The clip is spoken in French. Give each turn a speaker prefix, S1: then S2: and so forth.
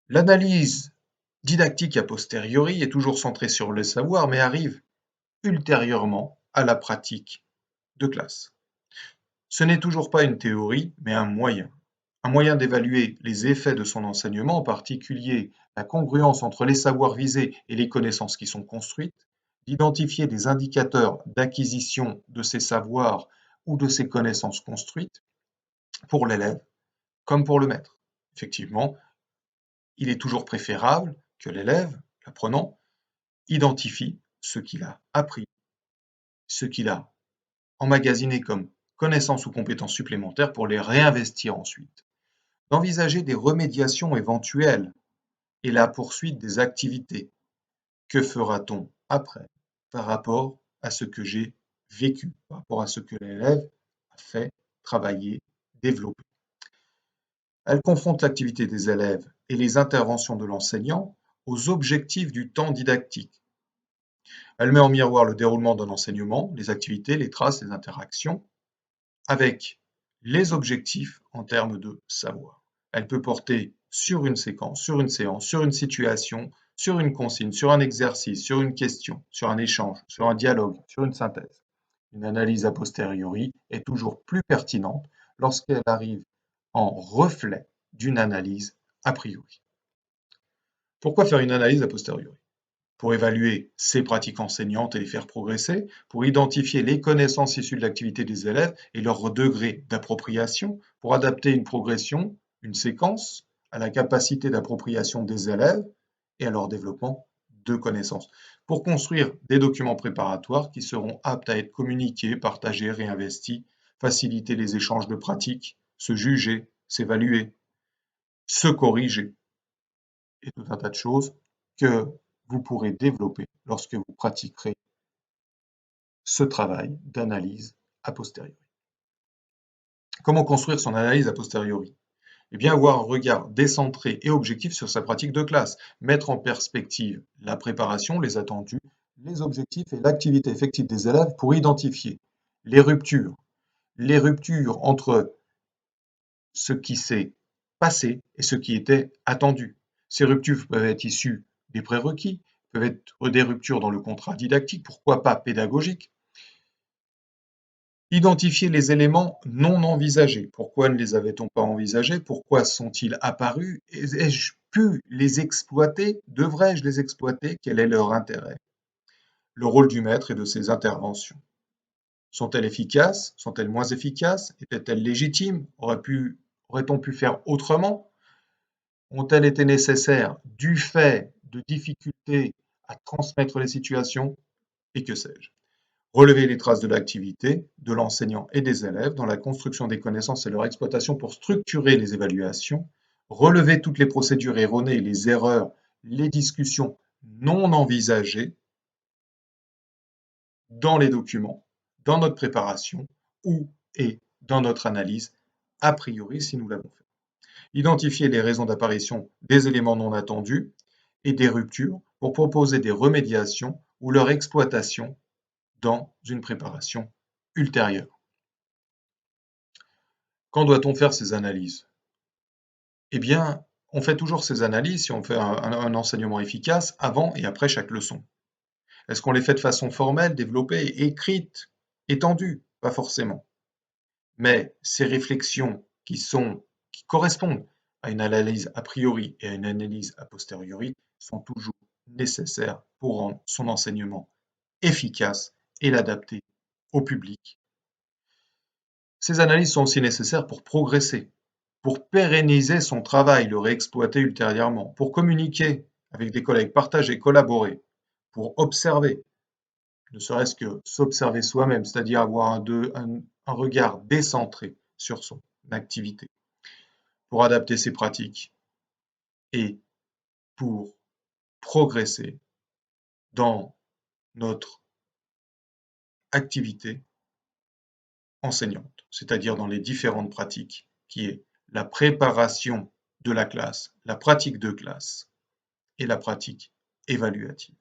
S1: L'analyse didactique a posteriori est toujours centrée sur le savoir, mais arrive ultérieurement à la pratique de classe. Ce n'est toujours pas une théorie, mais un moyen d'évaluer les effets de son enseignement, en particulier la congruence entre les savoirs visés et les connaissances qui sont construites, d'identifier des indicateurs d'acquisition de ces savoirs ou de ces connaissances construites pour l'élève comme pour le maître. Effectivement, il est toujours préférable que l'élève, l'apprenant, identifie ce qu'il a appris, ce qu'il a emmagasiné comme connaissances ou compétences supplémentaires pour les réinvestir ensuite. D'envisager des remédiations éventuelles et la poursuite des activités. Que fera-t-on après par rapport à ce que j'ai vécu, par rapport à ce que l'élève a fait, travaillé, développé? Elle confronte l'activité des élèves et les interventions de l'enseignant aux objectifs du temps didactique. Elle met en miroir le déroulement d'un enseignement, les activités, les traces, les interactions, avec les objectifs en termes de savoir. Elle peut porter sur une séquence, sur une séance, sur une situation, sur une consigne, sur un exercice, sur une question, sur un échange, sur un dialogue, sur une synthèse. Une analyse a posteriori est toujours plus pertinente lorsqu'elle arrive en reflet d'une analyse a priori. Pourquoi faire une analyse a posteriori? Pour évaluer ces pratiques enseignantes et les faire progresser, pour identifier les connaissances issues de l'activité des élèves et leur degré d'appropriation, pour adapter une progression, une séquence, à la capacité d'appropriation des élèves et à leur développement de connaissances, pour construire des documents préparatoires qui seront aptes à être communiqués, partagés, réinvestis, faciliter les échanges de pratiques, se juger, s'évaluer, se corriger, et tout un tas de choses que vous pourrez développer lorsque vous pratiquerez ce travail d'analyse a posteriori. Comment construire son analyse a posteriori? Eh bien, avoir un regard décentré et objectif sur sa pratique de classe, mettre en perspective la préparation, les attendus, les objectifs et l'activité effective des élèves pour identifier les ruptures entre ce qui s'est passé et ce qui était attendu. Ces ruptures peuvent être issues des prérequis, peuvent être des ruptures dans le contrat didactique, pourquoi pas pédagogique. Identifier les éléments non envisagés. Pourquoi ne les avait-on pas envisagés? Pourquoi sont-ils apparus? Ai-je pu les exploiter? Devrais-je les exploiter? Quel est leur intérêt? Le rôle du maître et de ses interventions. Sont-elles efficaces? Sont-elles moins efficaces? Étaient-elles légitimes? Aurait-on pu faire autrement? Ont-elles été nécessaires du fait de difficultés à transmettre les situations? Et que sais-je? Relever les traces de l'activité, de l'enseignant et des élèves dans la construction des connaissances et leur exploitation pour structurer les évaluations. Relever toutes les procédures erronées, les erreurs, les discussions non envisagées dans les documents, dans notre préparation ou et dans notre analyse, a priori si nous l'avons fait. Identifier les raisons d'apparition des éléments non attendus et des ruptures pour proposer des remédiations ou leur exploitation dans une préparation ultérieure. Quand doit-on faire ces analyses? Eh bien, on fait toujours ces analyses si on fait un enseignement efficace avant et après chaque leçon. Est-ce qu'on les fait de façon formelle, développée, écrite, étendue? Pas forcément. Mais ces réflexions qui correspondent à une analyse a priori et à une analyse a posteriori sont toujours nécessaires pour rendre son enseignement efficace et l'adapter au public. Ces analyses sont aussi nécessaires pour progresser, pour pérenniser son travail, le réexploiter ultérieurement, pour communiquer avec des collègues, partager, collaborer, pour observer, ne serait-ce que s'observer soi-même, c'est-à-dire avoir un regard décentré sur son activité, pour adapter ses pratiques et pour progresser dans notre activité enseignante, c'est-à-dire dans les différentes pratiques qui est la préparation de la classe, la pratique de classe et la pratique évaluative.